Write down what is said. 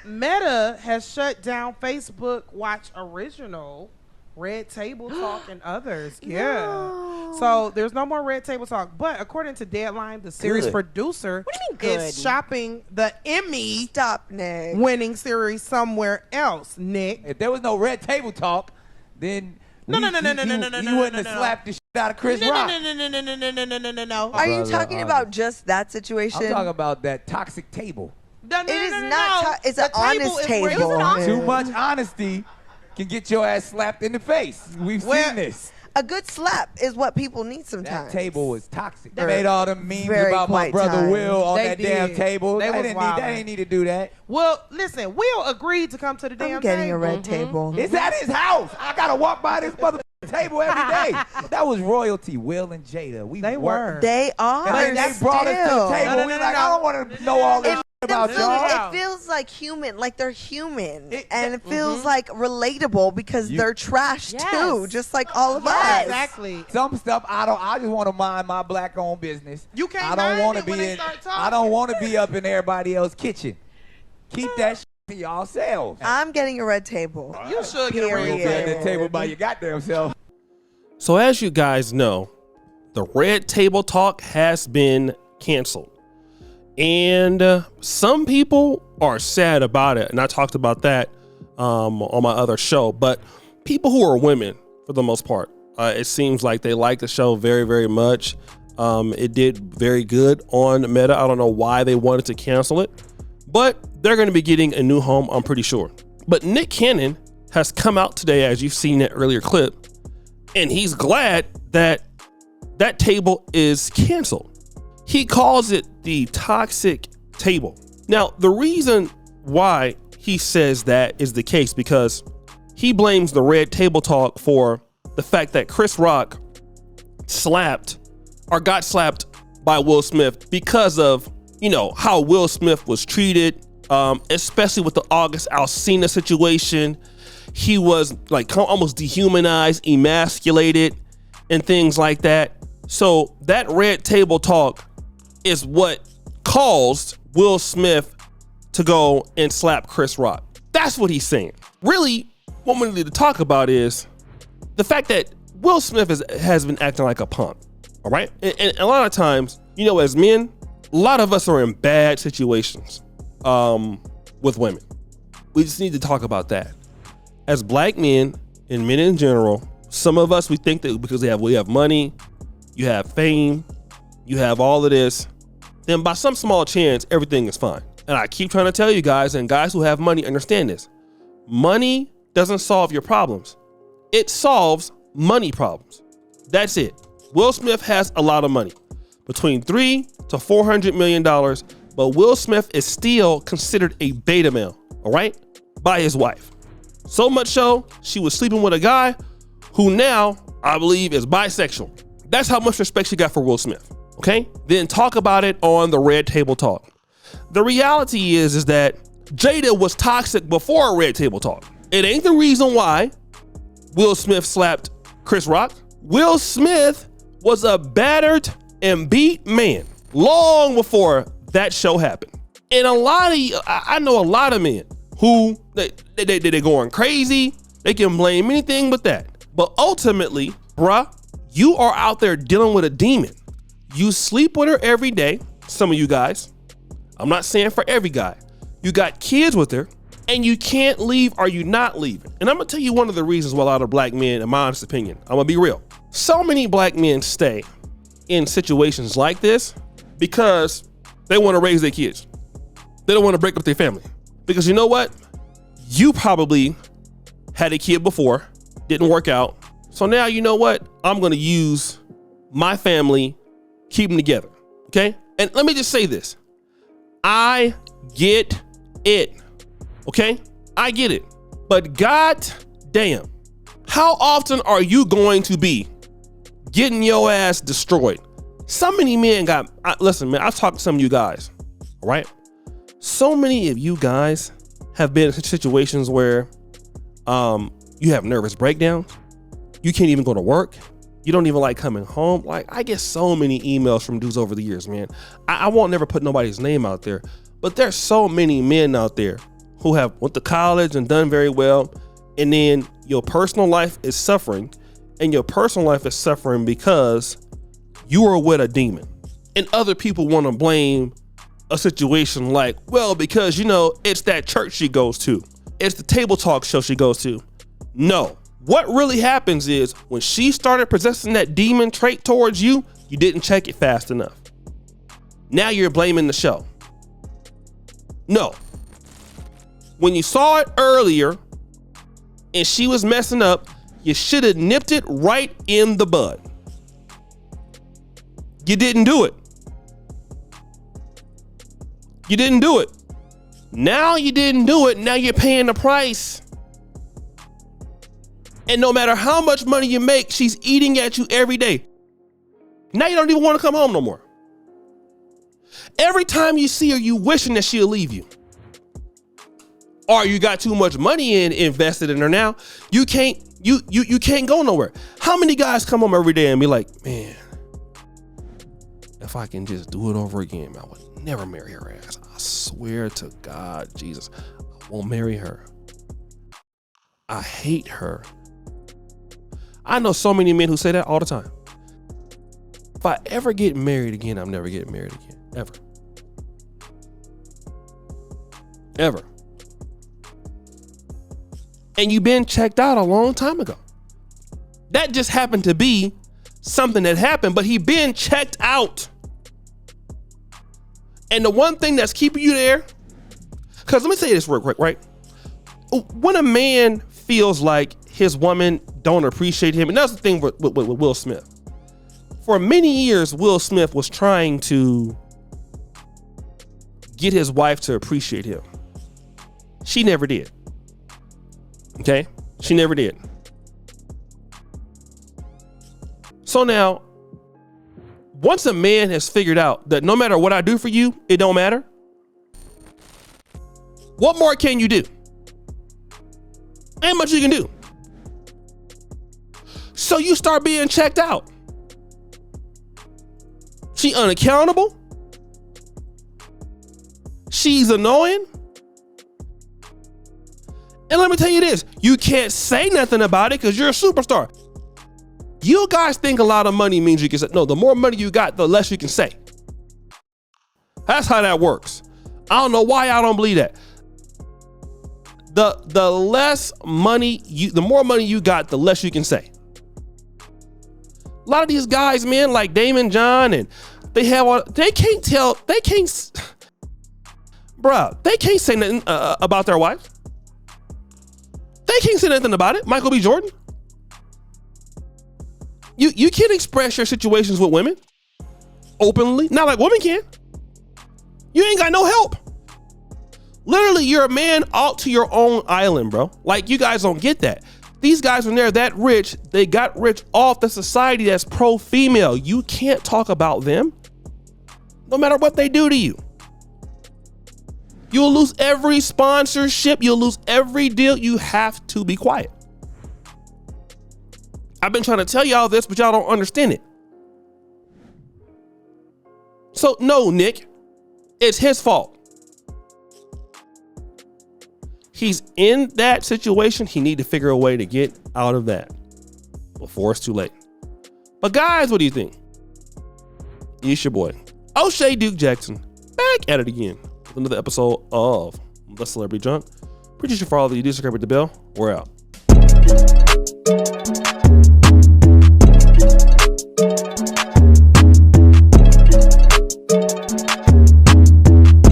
Meta has shut down Facebook Watch Original, Red Table Talk, and others. Yeah. No. So there's no more Red Table Talk. But according to Deadline, the series producer is shopping the Emmy winning series somewhere else, Nick. If there was no Red Table Talk, then you wouldn't have slapped the shit out of Chris Rock. No. Are you talking about just that situation? I'm talking about that toxic table. It is not. It's an honest table. Too much honesty can get your ass slapped in the face. We've seen this. A good slap is what people need sometimes. That table was toxic. They made all them memes about my brother Will on that damn table. They didn't need to do that. Well, listen, Will agreed to come to the damn table. I'm getting a red table. It's at his house. I gotta walk by this mother table every day. That was royalty. Will and Jada. They are. And they brought us to the table. We like, I don't want to know all this about y'all. It feels like human, like they're human, and it feels like relatable because they're trash too, just like all of us. Exactly. Some stuff I just want to mind my black-owned business. You can't. I don't want to be in. I don't want to be up in everybody else's kitchen. Keep that shit to yourselves. I'm getting a red table. You should get a red table. Get that table by your goddamn self. So as you guys know, the Red Table Talk has been canceled. And some people are sad about it. And I talked about that on my other show. But people who are women, for the most part, it seems like they like the show very, very much. It did very good on Meta. I don't know why they wanted to cancel it. But they're going to be getting a new home, I'm pretty sure. But Nick Cannon has come out today, as you've seen that earlier clip. And he's glad that that table is canceled. He calls it the toxic table. Now, the reason why he says that is the case because he blames the Red Table Talk for the fact that Chris Rock got slapped by Will Smith because of, how Will Smith was treated, especially with the August Alsina situation. He was like almost dehumanized, emasculated, and things like that. So that Red Table Talk is what caused Will Smith to go and slap Chris Rock. That's what he's saying. Really, what we need to talk about is the fact that Will Smith has been acting like a punk, all right? And a lot of times, as men, a lot of us are in bad situations with women. We just need to talk about that. As black men and men in general, some of us, we think that because we have money, you have fame, you have all of this, then by some small chance, everything is fine. And I keep trying to tell you guys, and guys who have money understand this. Money doesn't solve your problems. It solves money problems. That's it. Will Smith has a lot of money, between $300 to $400 million, but Will Smith is still considered a beta male, all right, by his wife. So much so, she was sleeping with a guy who now, I believe, is bisexual. That's how much respect she got for Will Smith. Okay, then talk about it on the Red Table Talk. The reality is that Jada was toxic before Red Table Talk. It ain't the reason why Will Smith slapped Chris Rock. Will Smith was a battered and beat man long before that show happened. And I know a lot of men who they're going crazy. They can blame anything but that. But ultimately, bruh, you are out there dealing with a demon. You sleep with her every day, some of you guys. I'm not saying for every guy. You got kids with her, and you can't leave or you not leaving. And I'm gonna tell you one of the reasons why a lot of black men, in my honest opinion, I'm gonna be real. So many black men stay in situations like this because they wanna raise their kids. They don't wanna break up their family. Because you know what? You probably had a kid before, didn't work out. So now you know what? I'm gonna use my family, keep them together, okay? And let me just say this. I get it, okay? I get it. But god damn, how often are you going to be getting your ass destroyed? So many men listen, man, I've talked to some of you guys, all right? So many of you guys have been in situations where you have nervous breakdowns. You can't even go to work. You don't even like coming home. Like, I get so many emails from dudes over the years, man. I won't never put nobody's name out there, but there's so many men out there who have went to college and done very well, and then your personal life is suffering, and your personal life is suffering because you are with a demon. And other people want to blame a situation like, well, because, you know, it's that church she goes to. It's the table talk show she goes to. No. What really happens is when she started possessing that demon trait towards you, you didn't check it fast enough. Now you're blaming the show. No. When you saw it earlier and she was messing up, you should have nipped it right in the bud. You didn't do it. You didn't do it. Now you didn't do it. Now you're paying the price. And no matter how much money you make, she's eating at you every day. Now you don't even want to come home no more. Every time you see her, you wishing that she'll leave you. Or you got too much money invested in her now. You can't go nowhere. How many guys come home every day and be like, man, if I can just do it over again, I would never marry her ass. I swear to God, Jesus, I won't marry her. I hate her. I know so many men who say that all the time. If I ever get married again, I'm never getting married again. Ever. Ever. And you've been checked out a long time ago. That just happened to be something that happened, but he been checked out. And the one thing that's keeping you there, because let me say this real quick, right? When a man feels like his woman don't appreciate him, and that's the thing with Will Smith. For many years, Will Smith was trying to get his wife to appreciate him. She never did. Okay? She never did. So now, once a man has figured out that no matter what I do for you, it don't matter, what more can you do? Ain't much you can do. So you start being checked out. She unaccountable. She's annoying. And let me tell you this, you can't say nothing about it because you're a superstar. You guys think a lot of money means you can say, no, the more money you got, the less you can say. That's how that works. I don't know why I don't believe that. The less money the more money you got, the less you can say. A lot of these guys, man, like Damon John, and they can't say nothing about their wives. They can't say nothing about it. Michael B. Jordan. You can't express your situations with women openly, not like women can. You ain't got no help. Literally, you're a man out to your own island, bro. Like, you guys don't get that. These guys, when they're that rich, they got rich off the society that's pro-female. You can't talk about them, no matter what they do to you. You'll lose every sponsorship. You'll lose every deal. You have to be quiet. I've been trying to tell y'all this, but y'all don't understand it. So, no, Nick, it's his fault. He's in that situation. He need to figure a way to get out of that before it's too late. But guys, what do you think? It's your boy, O'Shea Duke Jackson, back at it again with another episode of The Celebrity Junk. Appreciate you for all that you do. Subscribe with the bell. We're out.